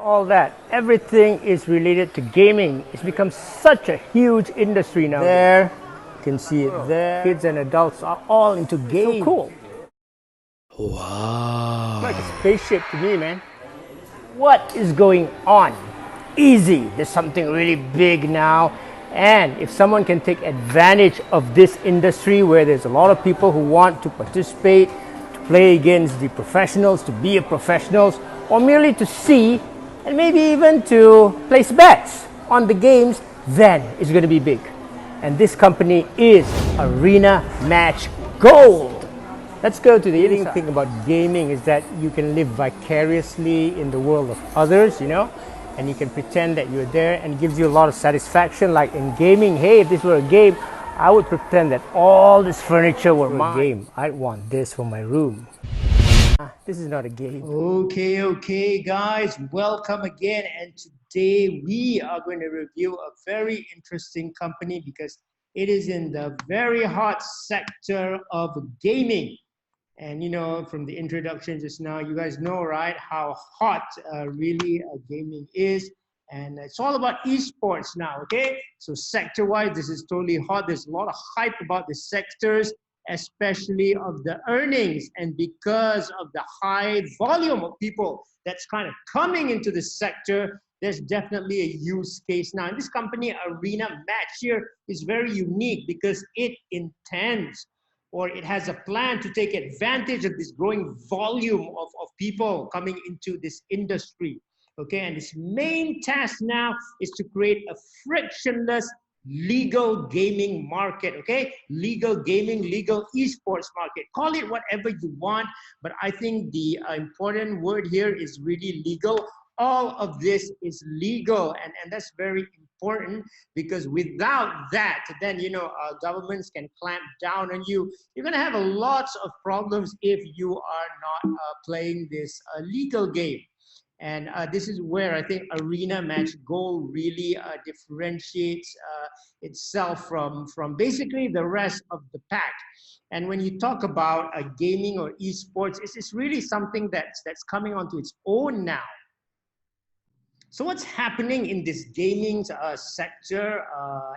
all that. Everything is related to gaming. It's become such a huge industry now. There, you can see it there. Kids and adults are all into games. So cool. Wow. It's like a spaceship to me, man. What is going on? Easy. There's something really big now. And if someone can take advantage of this industry where there's a lot of people who want to participate, to play against the professionals, to be a professionals, or merely to see and maybe even to place bets on the games, then it's going to be big. And this company is Arena Match Gold. Let's go to the interesting thing about gaming is that you can live vicariously in the world of others, you know, and you can pretend that you're there, and it gives you a lot of satisfaction. Like in gaming, hey, if this were a game, I would pretend that all this furniture were mine. Game. I'd want this for my room. This is not a game. Okay, guys, welcome again. And today we are going to review a very interesting company because it is in the very hot sector of gaming. And you know, from the introduction just now, you guys know, right, how hot really gaming is. And it's all about esports now, okay? So sector-wise, this is totally hot. There's a lot of hype about the sectors, especially of the earnings. And because of the high volume of people that's kind of coming into the sector, there's definitely a use case now. And this company, Arena Match here, is very unique because it intends, or it has a plan to take advantage of this growing volume of people coming into this industry. Okay, and its main task now is to create a frictionless legal gaming market. Okay, legal gaming, legal esports market. Call it whatever you want, but I think the important word here is really legal. All of this is legal, and that's very important, because without that, then you know, governments can clamp down on you. You're going to have lots of problems if you are not playing this legal game. And this is where I think Arena Match Gold really differentiates itself from basically the rest of the pack. And when you talk about gaming or esports, it's really something that's coming onto its own now. So what's happening in this gaming sector,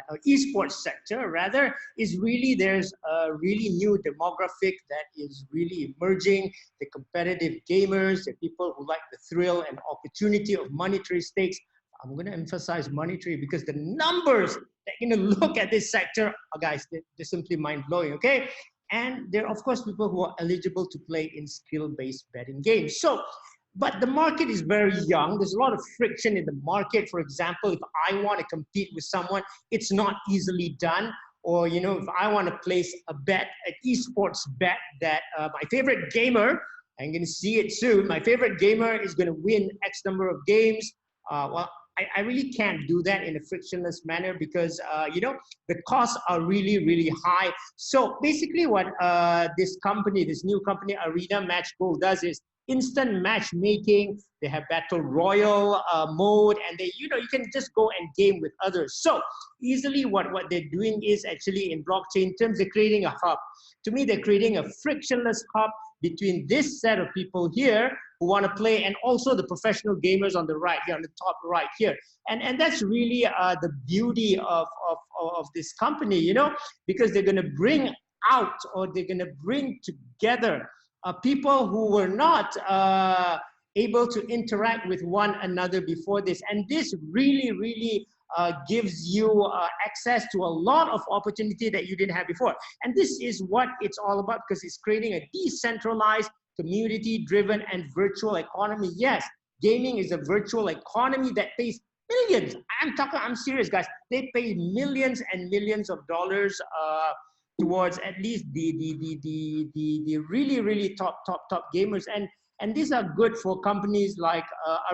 or esports sector rather, is really there's a really new demographic that is really emerging. The competitive gamers, the people who like the thrill and opportunity of monetary stakes. I'm going to emphasize monetary because the numbers that you're going to look at this sector, guys, they're simply mind-blowing, okay? And there are, of course, people who are eligible to play in skill-based betting games. So, but the market is very young. There's a lot of friction in the market. For example, if I want to compete with someone, it's not easily done. Or, you know, if I want to place a bet, an esports bet that my favorite gamer, I'm going to see it soon, my favorite gamer is going to win X number of games. Well, I really can't do that in a frictionless manner because, you know, the costs are really, really high. So basically what this company, this new company, Arena Match Gold, does is instant matchmaking. They have battle royal mode, and they, you know, you can just go and game with others. So easily what they're doing is actually in blockchain terms, they're creating a hub. To me, they're creating a frictionless hub between this set of people here who want to play and also the professional gamers on the right here, on the top right here. And that's really the beauty of this company, you know, because they're going to bring out, or they're going to bring together people who were not able to interact with one another before this. And this really, really gives you access to a lot of opportunity that you didn't have before. And this is what it's all about, because it's creating a decentralized, community-driven, and virtual economy. Yes, gaming is a virtual economy that pays millions. I'm serious, guys. They pay millions and millions of dollars towards at least the really, really top gamers. And these are good for companies like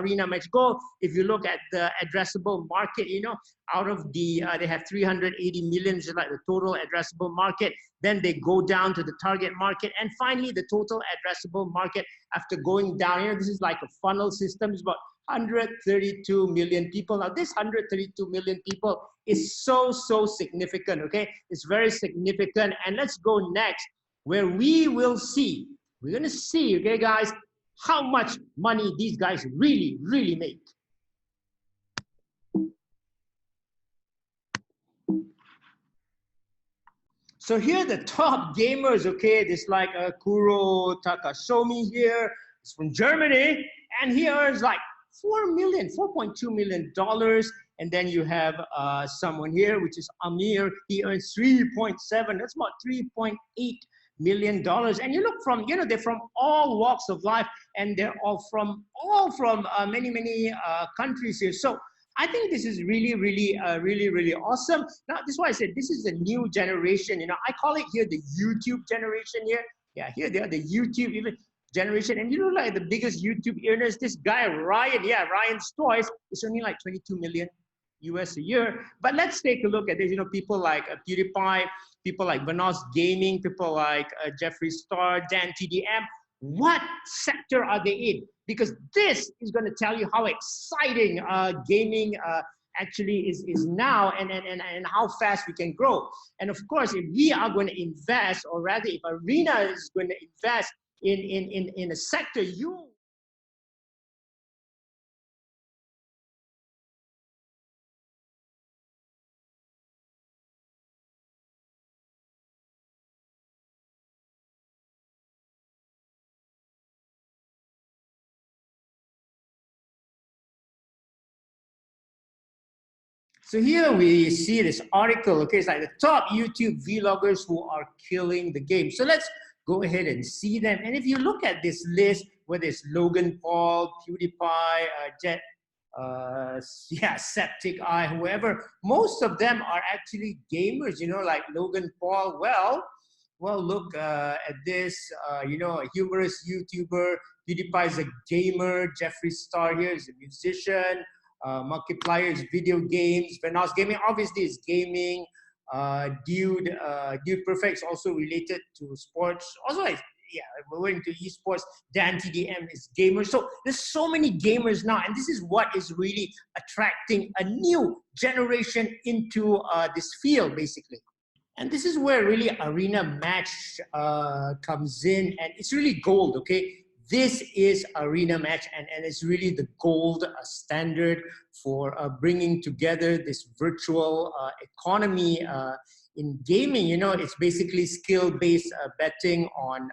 Arena Match Gold. If you look at the addressable market, you know, out of the, they have 380 million, just like the total addressable market. Then they go down to the target market. And finally, the total addressable market after going down, you know, this is like a funnel system. It's about 132 million people. Now, this 132 million people is so significant, okay? It's very significant. And let's go next, where we will see, we're going to see, okay, guys, how much money these guys really make. So here are the top gamers, okay? This like Kuro Takasomi here. It's from Germany. And he earns like $4.2 million. And then you have someone here, which is Amir. He earns 3.7. That's about $3.8 million. And you look from, you know, they're from all walks of life, and they're all from many countries here. So I think this is really awesome. Now, this is why I said this is a new generation. You know, I call it here the YouTube generation here. Yeah, here they are, the YouTube even generation. And you know, like the biggest YouTube earners, this guy Ryan. Yeah, Ryan's Toys is only like 22 million US a year. But let's take a look at this. You know, people like PewDiePie, people like Vanos Gaming, people like Jeffree Star, Dan TDM. What sector are they in? Because this is going to tell you how exciting gaming actually is now, and how fast we can grow. And of course, if we are going to invest, or rather if Arena is going to invest in a sector, you So here we see this article, okay, it's like the top YouTube vloggers who are killing the game. So let's go ahead and see them. And if you look at this list, whether it's Logan Paul, PewDiePie, Jet, yeah, Septic Eye, whoever, most of them are actually gamers, you know, like Logan Paul. Well, look at this, you know, a humorous YouTuber. PewDiePie is a gamer. Jeffree Star here is a musician. Markiplier is video games. Vanos Gaming obviously is gaming. Dude Perfect is also related to sports. Also, yeah, we're into esports. Dan TDM is gamers. So there's so many gamers now, and this is what is really attracting a new generation into this field, basically. And this is where really Arena Match comes in, and it's really gold, okay? This is Arena Match, and it's really the gold standard for bringing together this virtual economy in gaming. You know, it's basically skill-based betting on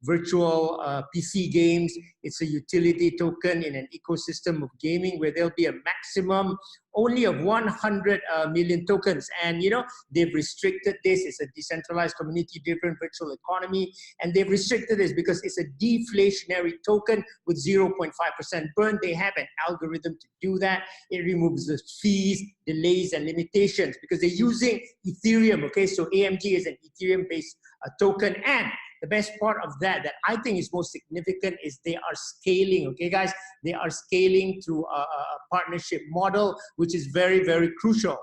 virtual PC games. It's a utility token in an ecosystem of gaming where there'll be a maximum only of 100 million tokens. And, you know, they've restricted this. It's a decentralized community-driven virtual economy. And they've restricted this because it's a deflationary token with 0.5% burn. They have an algorithm to do that. It removes the fees, delays, and limitations because they're using Ethereum, okay? So AMG is an Ethereum-based token. And the best part of that I think is most significant is they are scaling, okay, guys? They are scaling through a partnership model, which is very crucial,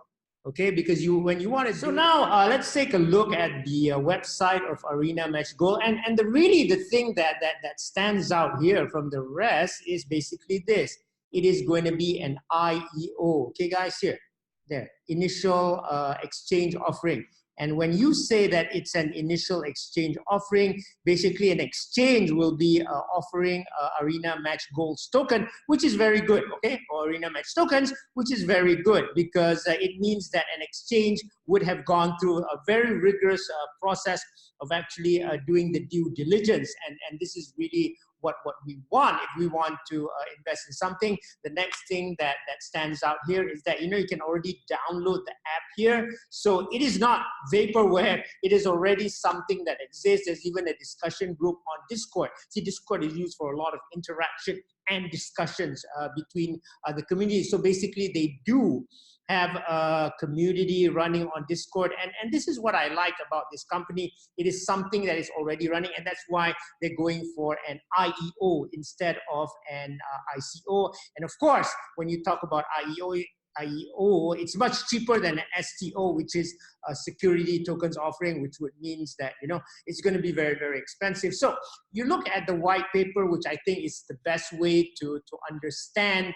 okay? Because when you want to. So now let's take a look at the website of Arena Match Gold, and really the thing that stands out here from the rest is basically this. It is going to be an IEO, okay, guys? Here, there, initial exchange offering. And when you say that it's an initial exchange offering, basically an exchange will be offering Arena Match Gold's token, which is very good, okay? Or Arena Match tokens, which is very good because it means that an exchange would have gone through a very rigorous process of actually doing the due diligence. And this is really what we want. If we want to invest in something, the next thing that stands out here is that, you know, you can already download the app here. So it is not vaporware. It is already something that exists. There's even a discussion group on Discord. See, Discord is used for a lot of interaction and discussions between the community. So basically they do have a community running on Discord. And this is what I like about this company. It is something that is already running, and that's why they're going for an IEO instead of an ICO. And of course, when you talk about IEO, it's much cheaper than an STO, which is a security tokens offering, which would means that, you know, it's going to be very expensive. So you look at the white paper, which I think is the best way to understand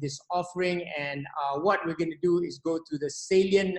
this offering. And what we're going to do is go to the salient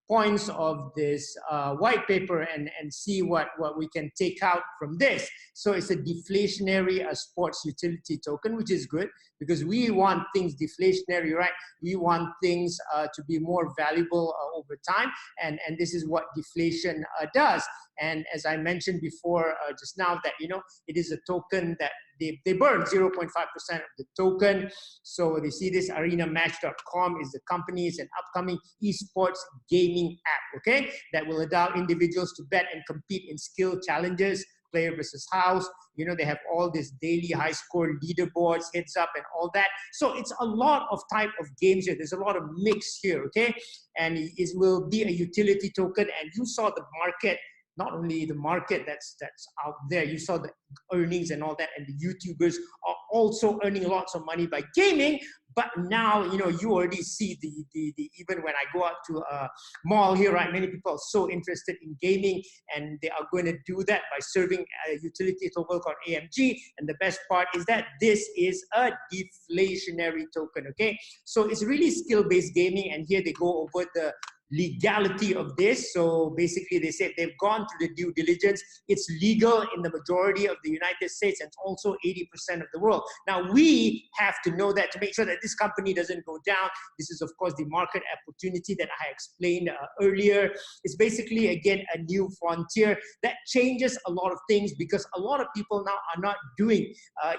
points of this white paper and see what we can take out from this. So it's a deflationary sports utility token, which is good because we want things deflationary, right? We want things to be more valuable over time, and this is what deflation does. And as I mentioned before just now, that it is a token that they burn 0.5% of the token. So they see this arenamatch.com is the company. It's an upcoming esports gaming app, okay, that will allow individuals to bet and compete in skill challenges, player versus house. They have all this daily high score leaderboards, heads up, and all that. So it's a lot of type of games here. There's a lot of mix here, okay? And it will be a utility token. And you saw the market, not only the market that's out there, you saw the earnings and all that, and the YouTubers are also earning lots of money by gaming. But now, you already see the even when I go out to a mall here, right, many people are so interested in gaming, and they are going to do that by serving a utility token called AMG. And the best part is that this is a deflationary token, okay? So it's really skill-based gaming, and here they go over the legality of this. So basically they said they've gone through the due diligence. It's legal in the majority of the United States and also 80% of the world. Now we have to know that to make sure that this company doesn't go down. This is of course the market opportunity that I explained earlier. It's basically again a new frontier that changes a lot of things because a lot of people now are not doing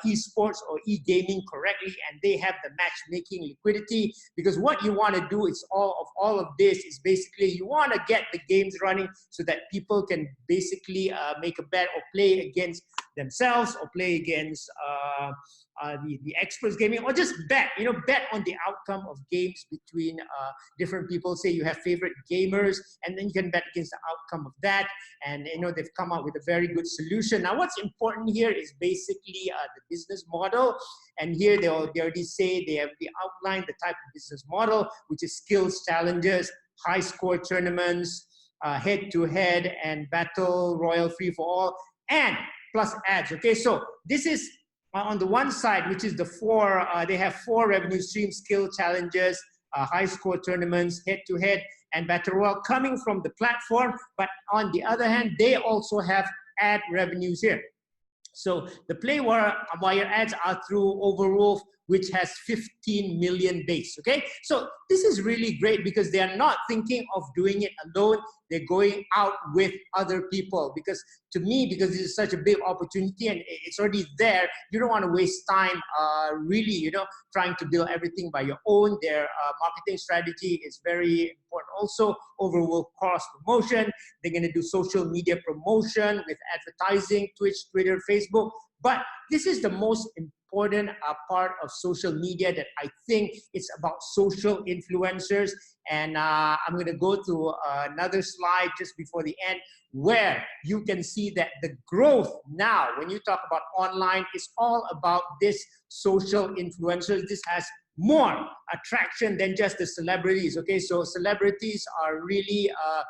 esports or e-gaming correctly, and they have the matchmaking liquidity, because what you want to do is all of this is basically you want to get the games running so that people can basically make a bet or play against themselves or play against the experts gaming, or just bet, bet on the outcome of games between different people. Say you have favorite gamers, and then you can bet against the outcome of that. And they've come up with a very good solution. Now what's important here is basically the business model. And here they already say they have outlined the type of business model, which is skills challenges, high score tournaments, head-to-head and battle royal free for all, and plus ads. Okay, so this is on the one side, which is the four, they have 4 revenue streams: skill challenges, high score tournaments, head-to-head, and battle royal coming from the platform. But on the other hand, they also have ad revenues here. So the play wire ads are through Overwolf, which has 15 million base, okay? So this is really great because they are not thinking of doing it alone. They're going out with other people, because to me, because this is such a big opportunity and it's already there, you don't want to waste time really, trying to build everything by your own. Their marketing strategy is very important. Also, Overwolf cross promotion. They're going to do social media promotion with advertising, Twitch, Twitter, Facebook. But this is the most important part of social media that I think it's about social influencers. And I'm going to go to another slide just before the end, where you can see that the growth now, when you talk about online, is all about this social influencers. This has more attraction than just the celebrities, okay? So celebrities are really a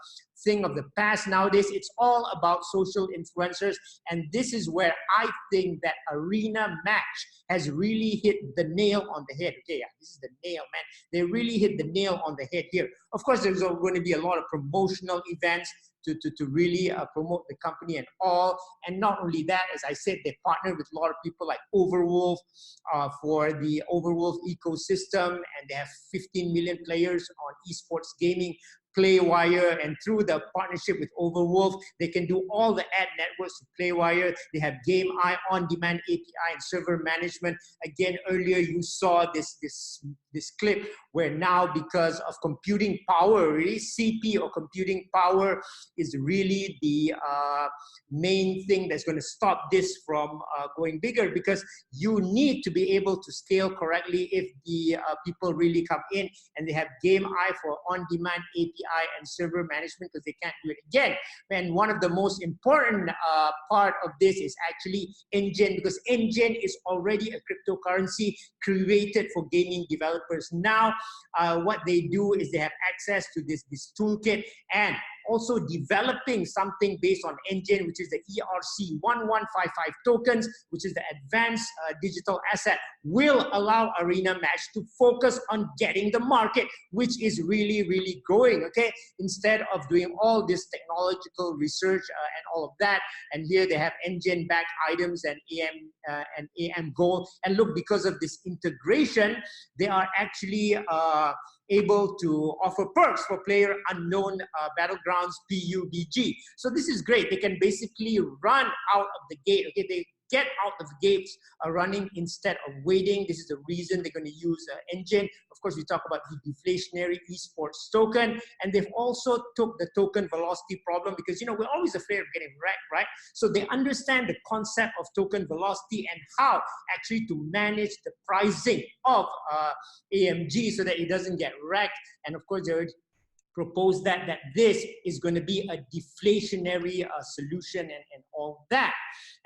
thing of the past nowadays. It's all about social influencers, and this is where I think that Arena Match has really hit the nail on the head. Okay, yeah, this is the nail, man. They really hit the nail on the head here. Of course, there's going to be a lot of promotional events to really promote the company and all. And not only that, as I said, they partner with a lot of people like Overwolf for the Overwolf ecosystem, and they have 15 million players on esports gaming, Playwire, and through the partnership with Overwolf, they can do all the ad networks to Playwire. They have Game Eye, on-demand API, and server management. Again, earlier you saw this clip where now, because of computing power, really CP or computing power is really the main thing that's going to stop this from going bigger, because you need to be able to scale correctly if the people really come in. And they have Game Eye for on-demand API and server management, because they can't do it again. And one of the most important part of this is actually Engine, because Engine is already a cryptocurrency created for gaming developers. Now, what they do is they have access to this toolkit, and also developing something based on engine, which is the ERC1155 tokens, which is the advanced digital asset, will allow Arena Match to focus on getting the market, which is really, really growing, okay? Instead of doing all this technological research and all of that, and here they have engine-backed items and AM Gold, and look, because of this integration, they are actually able to offer perks for player unknown battlegrounds PUBG. So this is great. They can basically run out of the gate. Okay, they get out of the gates running instead of waiting. This is the reason they're going to use engine. Of course, we talk about the deflationary esports token, and they've also took the token velocity problem, because you know we're always afraid of getting wrecked, right? So they understand the concept of token velocity and how actually to manage the pricing of AMG so that it doesn't get wrecked. And of course, they propose that this is going to be a deflationary solution and all that.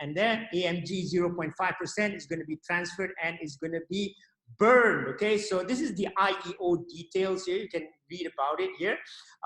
And then AMG 0.5% is going to be transferred and is going to be burned. Okay, so this is the IEO details here. You can read about it here.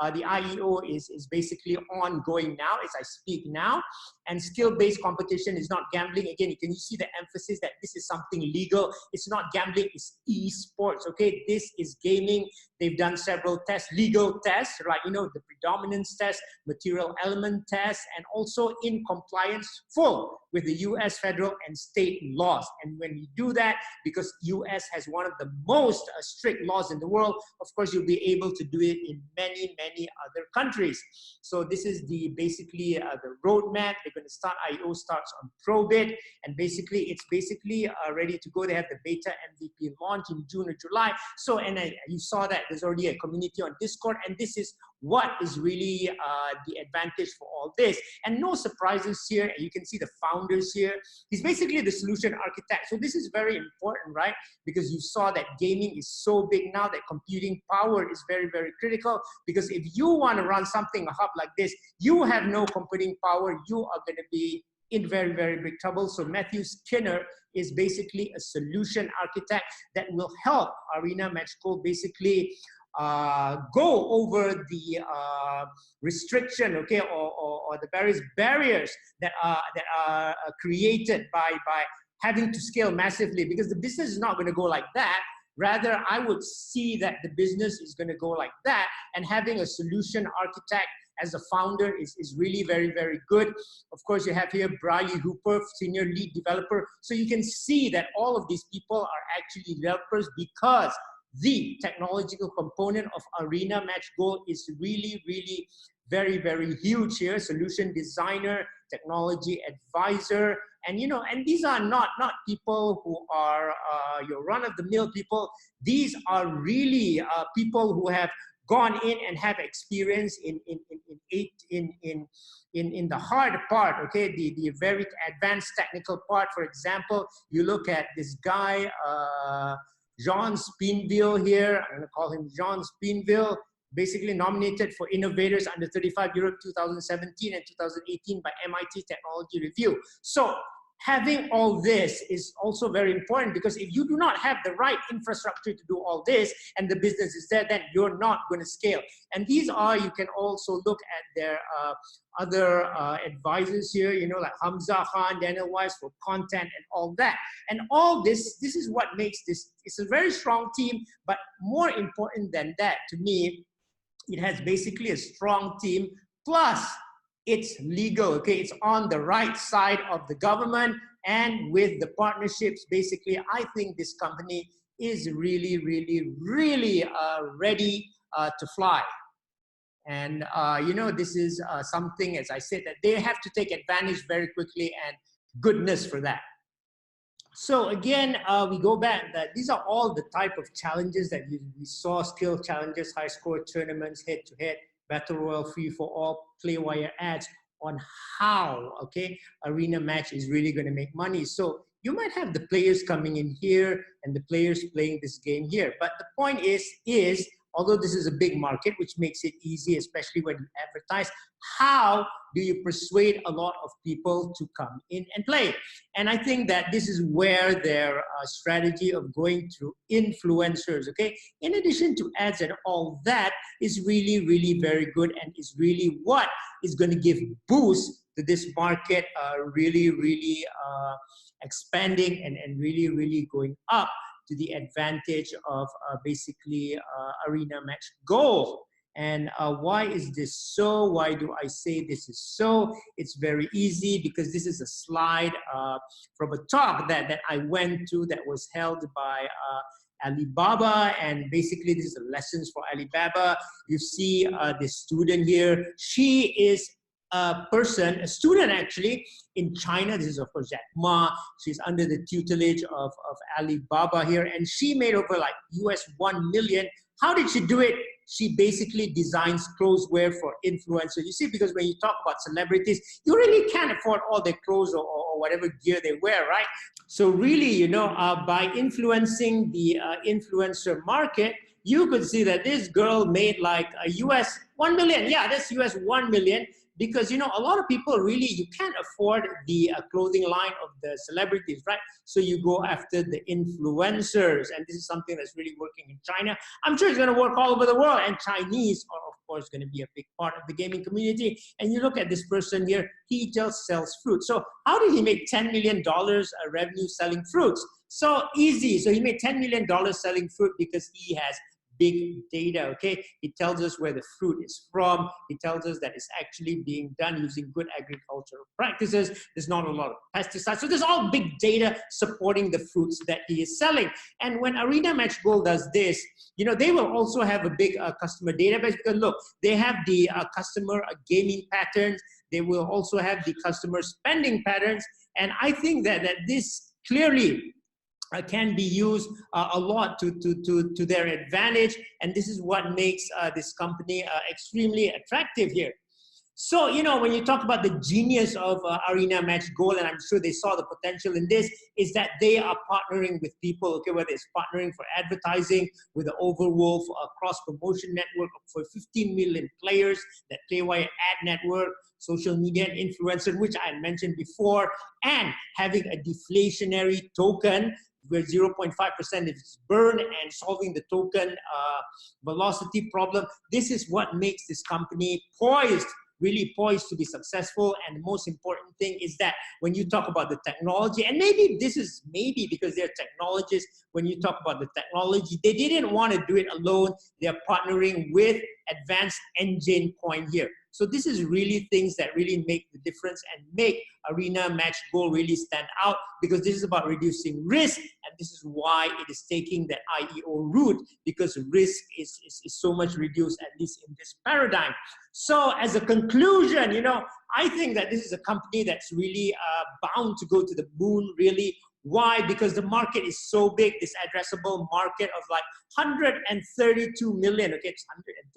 The IEO is basically ongoing now as I speak now. And skill-based competition is not gambling. Again, you can see the emphasis that this is something legal. It's not gambling, it's esports. Okay, this is gaming. They've done several tests, legal tests, right? You know, the predominance test, material element test, and also in compliance full with the US federal and state laws. And when you do that, because US has one of the most strict laws in the world, of course, you'll be able to do it in many, many other countries. So this is the basically the roadmap. They're going to start, IEO starts on Probit, and basically it's basically ready to go. They have the beta MVP launch in June or July. So, and you saw that there's already a community on Discord, and this is what is really the advantage for all this. And no surprises here. You can see the founders here. He's basically the solution architect. So this is very important, right? Because you saw that gaming is so big now that computing power is very, very critical. Because if you want to run something, a hub like this, you have no computing power, you are going to be in very, very big trouble. So Matthew Skinner is basically a solution architect that will help Arena Match Gold basically go over the restriction, okay, or the various barriers that are created by having to scale massively, because the business is not going to go like that. Rather, I would see that the business is going to go like that, and having a solution architect as a founder is really very, very good. Of course, you have here Bradley Hooper, senior lead developer. So you can see that all of these people are actually developers, because the technological component of Arena Match Gold is really, really very, very huge here. Solution designer, technology advisor, and you know, and these are not people who are your run-of-the-mill people. These are really people who have gone in and have experience in the hard part, okay, the very advanced technical part. For example, you look at this guy, Jean Spinville here. I'm going to call him Jean Spinville, basically nominated for Innovators Under 35 Europe 2017 and 2018 by MIT Technology Review. So having all this is also very important, because if you do not have the right infrastructure to do all this and the business is there, then you're not going to scale. And these are, you can also look at their other advisors here, you know, like Hamza Khan, Daniel Weiss for content and all that. And all this is what makes this, it's a very strong team, but more important than that, to me, it has basically a strong team, plus it's legal, okay? It's on the right side of the government, and with the partnerships, basically, I think this company is really, really, really ready to fly. And, you know, this is something, as I said, that they have to take advantage very quickly, and goodness for that. So again, we go back that these are all the type of challenges that we saw: skill challenges, high score tournaments, head-to-head, battle royal, free for all, play wire ads, on how, okay, Arena Match is really going to make money. So you might have the players coming in here and the players playing this game here. But the point is although this is a big market, which makes it easy, especially when you advertise, how do you persuade a lot of people to come in and play? And I think that this is where their strategy of going through influencers, okay, in addition to ads and all that, is really, really very good, and is really what is going to give boost to this market, really expanding and really going up to the advantage of basically Arena Match Gold. And why is this so? Why do I say this is so? It's very easy, because this is a slide from a talk that I went to that was held by Alibaba, and basically this is the lessons for Alibaba. You see this student here. She is a student actually, in China. This is of course Jack Ma. She's under the tutelage of Alibaba here, and she made over like US 1 million. How did she do it? She basically designs clothes wear for influencers. You see, because when you talk about celebrities, you really can't afford all their clothes or whatever gear they wear, right? So really, you know, by influencing the influencer market, you could see that this girl made like a US 1 million. Yeah, that's US 1 million. Because, you know, a lot of people really, you can't afford the clothing line of the celebrities, right? So you go after the influencers, and this is something that's really working in China. I'm sure it's going to work all over the world, and Chinese are, of course, going to be a big part of the gaming community. And you look at this person here, he just sells fruit. So how did he make $10 million revenue selling fruits? So easy. So he made $10 million selling fruit because he has big data, okay? It tells us where the fruit is from. It tells us that it's actually being done using good agricultural practices. There's not a lot of pesticides. So there's all big data supporting the fruits that he is selling. And when Arena Match Gold does this, you know, they will also have a big customer database, because look, they have the customer gaming patterns. They will also have the customer spending patterns. And I think that this clearly can be used a lot to their advantage, and this is what makes this company extremely attractive here. So, you know, when you talk about the genius of Arena Match Gold, and I'm sure they saw the potential in this, is that they are partnering with people, okay, whether it's partnering for advertising with the Overwolf cross-promotion network for 15 million players that play via ad network, social media and influencer, which I mentioned before, and having a deflationary token where 0.5% is burned, and solving the token velocity problem. This is what makes this company really poised to be successful. And the most important thing is that when you talk about the technology, and maybe because they're technologists, when you talk about the technology, they didn't want to do it alone. They're partnering with Advanced Engine Coin here. So this is really things that really make the difference and make Arena Match Gold really stand out, because this is about reducing risk, and this is why it is taking that IEO route, because risk is so much reduced, at least in this paradigm. So as a conclusion, you know, I think that this is a company that's really bound to go to the moon, really. Why? Because the market is so big, this addressable market of like 132 million, okay, it's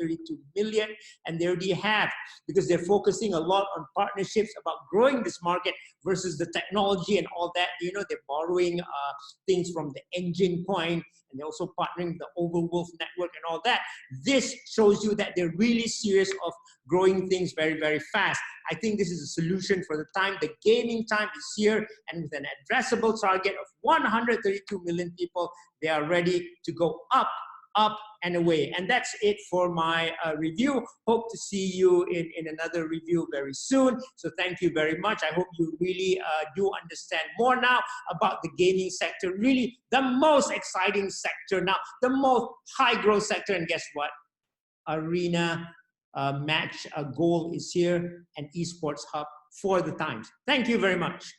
132 million, and they already have, because they're focusing a lot on partnerships about growing this market versus the technology and all that. You know, they're borrowing things from the Engine Coin, and they're also partnering with the Overwolf network and all that. This shows you that they're really serious of growing things very, very fast. I think this is a solution for the time. The gaming time is here, and with an addressable target of 132 million people, they are ready to go up and away. And that's it for my review. Hope to see you in another review very soon. So thank you very much. I hope you really do understand more now about the gaming sector, really the most exciting sector now, the most high growth sector. And guess what? Arena Match Gold is here, and esports hub for the times. Thank you very much.